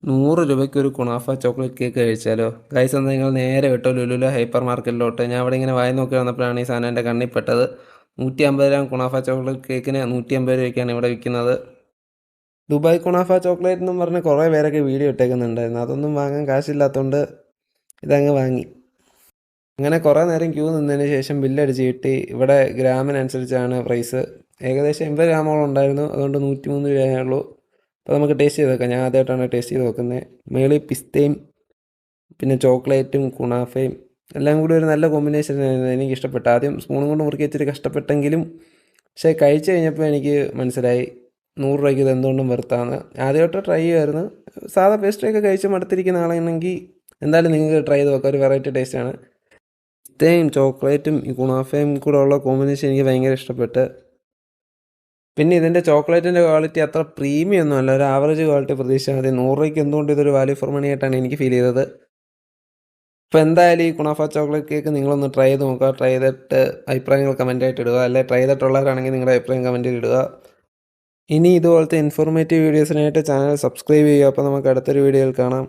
100 രൂപയ്ക്ക് ഒരു kunafa chocolate cake കഴിച്ചാലോ? Guys എന്നാൽ നിങ്ങൾ നേരെ വിട്ടോ ലുലുലു ഹൈപ്പർ മാർക്കറ്റിലോട്ട്. ഞാൻ അവിടെ ഇങ്ങനെ വായി നോക്കി വന്നപ്പോഴാണ് ഈ സാധനം എൻ്റെ കണ്ണിൽ പെട്ടത്. 150 ഗ്രാം കുണാഫ ചോക്ലേറ്റ് കേക്കിന് 150 രൂപയ്ക്കാണ് ഇവിടെ വിൽക്കുന്നത്. ദുബായ് കുണാഫ ചോക്ലേറ്റ് എന്നും പറഞ്ഞ് കുറേ പേരൊക്കെ വീഡിയോ ഇട്ടേക്കുന്നുണ്ടായിരുന്നു. അതൊന്നും വാങ്ങാൻ കാശില്ലാത്തതുകൊണ്ട് ഇതങ്ങ് വാങ്ങി. അങ്ങനെ കുറേ നേരം ക്യൂ നിന്നതിന് ശേഷം ബില്ലടിച്ച് കിട്ടി. ഇവിടെ ഗ്രാമിനനുസരിച്ചാണ് പ്രൈസ്. ഏകദേശം 80 ഗ്രാമോളം ഉണ്ടായിരുന്നു. അതുകൊണ്ട് 103 രൂപയേ ഉള്ളൂ. അപ്പോൾ നമുക്ക് ടേസ്റ്റ് ചെയ്ത് നോക്കാം. ഞാൻ ആദ്യമായിട്ടാണ് ടേസ്റ്റ് ചെയ്ത് നോക്കുന്നത്. മേളിൽ പിസ്തയും പിന്നെ ചോക്ലേറ്റും കുണാഫയും എല്ലാം കൂടി ഒരു നല്ല കോമ്പിനേഷൻ എനിക്കിഷ്ടപ്പെട്ടു. ആദ്യം സ്പൂണും കൊണ്ട് മുറുക്കി വെച്ചിട്ട് കഷ്ടപ്പെട്ടെങ്കിലും പക്ഷേ കഴിച്ച് കഴിഞ്ഞപ്പോൾ എനിക്ക് മനസ്സിലായി 100 രൂപയ്ക്ക് ഇത് എന്തുകൊണ്ടും വെറുത്താണ്. ആദ്യമായിട്ട് ട്രൈ ചെയ്യുമായിരുന്നു. സാധാ പേസ്ട്രിയൊക്കെ കഴിച്ച് മടുത്തിരിക്കുന്ന ആളാണെങ്കിൽ എന്തായാലും നിങ്ങൾക്ക് ട്രൈ ചെയ്ത് നോക്കാം. ഒരു വെറൈറ്റി ടേസ്റ്റാണ്. പിസ്തയും ചോക്ലേറ്റും ഈ കുണാഫയും കൂടെ ഉള്ള കോമ്പിനേഷൻ എനിക്ക് ഭയങ്കര ഇഷ്ടപ്പെട്ട്. പിന്നെ ഇതിൻ്റെ ചോക്ലേറ്റിൻ്റെ ക്വാളിറ്റി അത്ര പ്രീമിയം ഒന്നും അല്ല, ഒരു ആവറേജ് ക്വാളിറ്റി പ്രതീക്ഷിച്ചാൽ മതി. 100 രൂപയ്ക്ക് എന്തുകൊണ്ട് ഇതൊരു വാല്യൂ ഫോർ മണി ആയിട്ടാണ് എനിക്ക് ഫീൽ ചെയ്തത്. അപ്പോൾ എന്തായാലും ഈ കുണാഫ ചോക്ലേറ്റ് കേക്ക് നിങ്ങളൊന്ന് ട്രൈ ചെയ്ത് നോക്കുക. ട്രൈ ചെയ്തിട്ട് അഭിപ്രായങ്ങൾ കമൻറ്റായിട്ട് ഇടുക. അല്ലെങ്കിൽ ട്രൈ ചെയ്തിട്ടുള്ളവരാണെങ്കിൽ നിങ്ങളുടെ അഭിപ്രായം കമൻറ്റിൽ ഇടുക. ഇനി ഇതുപോലത്തെ ഇൻഫോർമേറ്റീവ് വീഡിയോസിനായിട്ട് ചാനൽ സബ്സ്ക്രൈബ് ചെയ്യുക. അപ്പോൾ നമുക്ക് അടുത്തൊരു വീഡിയോയിൽ കാണാം.